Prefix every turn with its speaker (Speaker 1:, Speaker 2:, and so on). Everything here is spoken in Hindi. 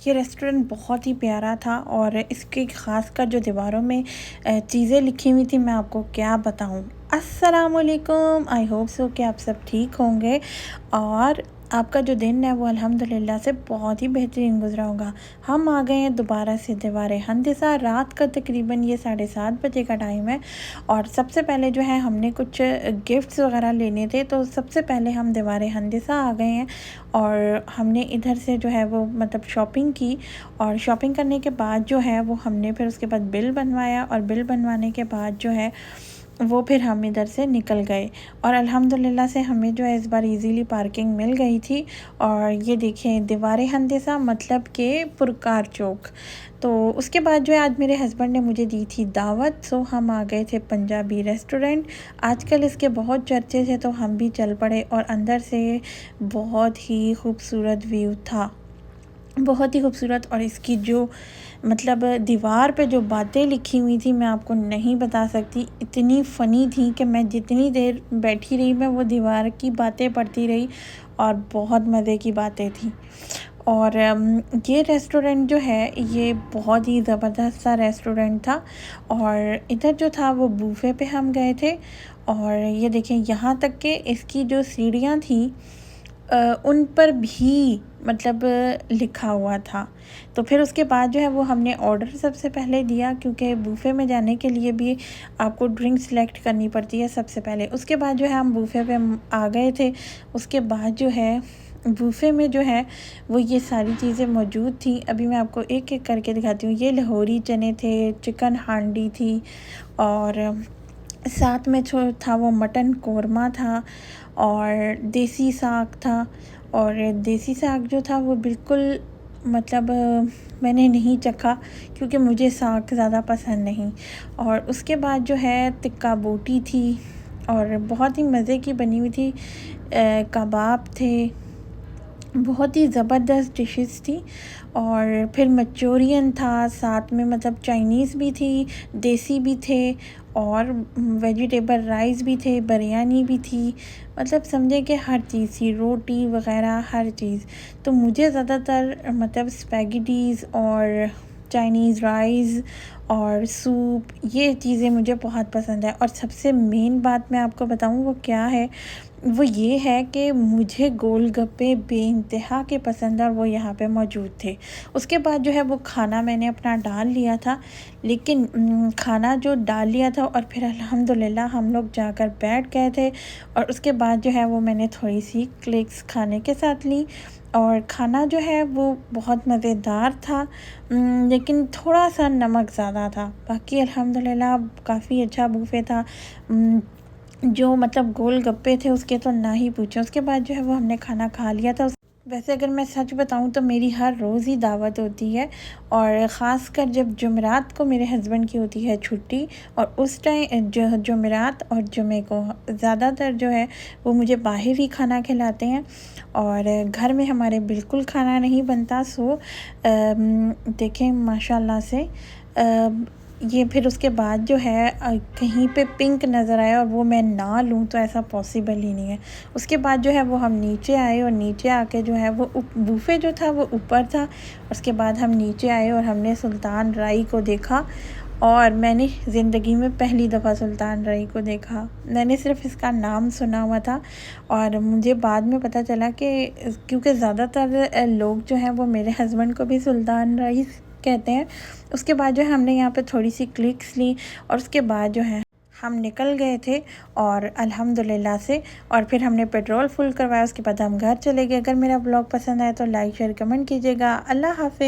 Speaker 1: ये रेस्टोरेंट बहुत ही प्यारा था और इसकी ख़ासकर जो दीवारों में चीज़ें लिखी हुई थी, मैं आपको क्या बताऊँ। अस्सलाम वालेकुम, आई होप सो कि आप सब ठीक होंगे और आपका जो दिन है वो अल्हम्दुलिल्लाह से बहुत ही बेहतरीन गुजरा होगा। हम आ गए हैं दोबारा से दीवार हंदिसा। रात का तकरीबन ये 7:30 बजे का टाइम है और सबसे पहले जो है हमने कुछ गिफ्ट्स वगैरह लेने थे, तो सबसे पहले हम दीवार हंदिसा आ गए हैं और हमने इधर से जो है वो मतलब शॉपिंग की। और शॉपिंग करने के बाद जो है वो हमने फिर उसके बाद बिल बनवाया और बिल बनवाने के बाद जो है वो फिर हम इधर से निकल गए और अल्हम्दुलिल्लाह से हमें जो है इस बार इजीली पार्किंग मिल गई थी। और ये देखें दीवार हंदिसा मतलब के पुरकार चौक। तो उसके बाद जो है आज मेरे हस्बैंड ने मुझे दी थी दावत, सो हम आ गए थे पंजाबी रेस्टोरेंट। आजकल इसके बहुत चर्चे थे तो हम भी चल पड़े और अंदर से बहुत ही खूबसूरत व्यू था, बहुत ही खूबसूरत। और इसकी जो मतलब दीवार पे जो बातें लिखी हुई थी मैं आपको नहीं बता सकती, इतनी फ़नी थी कि मैं जितनी देर बैठी रही मैं वो दीवार की बातें पढ़ती रही और बहुत मज़े की बातें थी। और ये रेस्टोरेंट जो है ये बहुत ही ज़बरदस्त सा रेस्टोरेंट था और इधर जो था वो बूफे पे हम गए थे। और ये देखें यहाँ तक कि इसकी जो सीढ़ियाँ थी उन पर भी मतलब लिखा हुआ था। तो फिर उसके बाद जो है वो हमने ऑर्डर सबसे पहले दिया, क्योंकि बूफ़े में जाने के लिए भी आपको ड्रिंक सेलेक्ट करनी पड़ती है सबसे पहले। उसके बाद जो है हम बूफ़े पे आ गए थे। उसके बाद जो है बूफ़े में जो है वो ये सारी चीज़ें मौजूद थी। अभी मैं आपको एक एक करके दिखाती हूँ। ये लाहौरी चने थे, चिकन हांडी थी और साथ में जो था वो मटन कोरमा था और देसी साग था। और देसी साग जो था वो बिल्कुल मतलब मैंने नहीं चखा क्योंकि मुझे साग ज़्यादा पसंद नहीं। और उसके बाद जो है टिक्का बोटी थी और बहुत ही मज़े की बनी हुई थी। कबाब थे, बहुत ही ज़बरदस्त डिशेस थी। और फिर मंचूरियन था साथ में, मतलब चाइनीज़ भी थी, देसी भी थे और वेजिटेबल राइस भी थे, बिरयानी भी थी, मतलब समझे कि हर चीज़ थी, रोटी वग़ैरह हर चीज़। तो मुझे ज़्यादातर मतलब स्पैगेटीज़ और चाइनीज़ राइस और सूप ये चीज़ें मुझे बहुत पसंद है। और सबसे मेन बात मैं आपको बताऊँ वो क्या है, वो ये है कि मुझे गोलगप्पे बेइंतहा के पसंद है और वो यहाँ पे मौजूद थे। उसके बाद जो है वो खाना मैंने अपना डाल लिया था, लेकिन खाना जो डाल लिया था और फिर अल्हम्दुलिल्लाह हम लोग जाकर बैठ गए थे। और उसके बाद जो है वो मैंने थोड़ी सी क्लिक्स खाने के साथ ली और खाना जो है वो बहुत मज़ेदार था, लेकिन थोड़ा सा नमक ज़्यादा था। बाकी अल्हम्दुलिल्लाह काफ़ी अच्छा बुफ़े था। जो मतलब गोलगप्पे थे उसके तो ना ही पूछो। उसके बाद जो है वो हमने खाना खा लिया था। वैसे अगर मैं सच बताऊं तो मेरी हर रोज़ ही दावत होती है और ख़ासकर जब जुमेरात को मेरे हस्बैंड की होती है छुट्टी, और उस टाइम जो जुमेरात और जुमे को ज़्यादातर जो है वो मुझे बाहर ही खाना खिलाते हैं और घर में हमारे बिल्कुल खाना नहीं बनता। सो देखें माशाल्लाह से ये फिर उसके बाद जो है कहीं पे पिंक नज़र आया और वो मैं ना लूँ तो ऐसा पॉसिबल ही नहीं है। उसके बाद जो है वो हम नीचे आए और नीचे आके जो है वो बूफ़े जो था वो ऊपर था। उसके बाद हम नीचे आए और हमने सुल्तान राई को देखा और मैंने ज़िंदगी में पहली दफ़ा सुल्तान राई को देखा। मैंने सिर्फ़ इसका नाम सुना हुआ था और मुझे बाद में पता चला कि क्योंकि ज़्यादातर लोग जो हैं वो मेरे हस्बैंड को भी सुल्तान राई कहते हैं। उसके बाद जो है हमने यहाँ पे थोड़ी सी क्लिक्स ली और उसके बाद जो है हम निकल गए थे और अल्हम्दुलिल्लाह से। और फिर हमने पेट्रोल फुल करवाया। उसके बाद हम घर चले गए। अगर मेरा ब्लॉग पसंद आए तो लाइक शेयर कमेंट कीजिएगा। अल्लाह हाफ़िज़।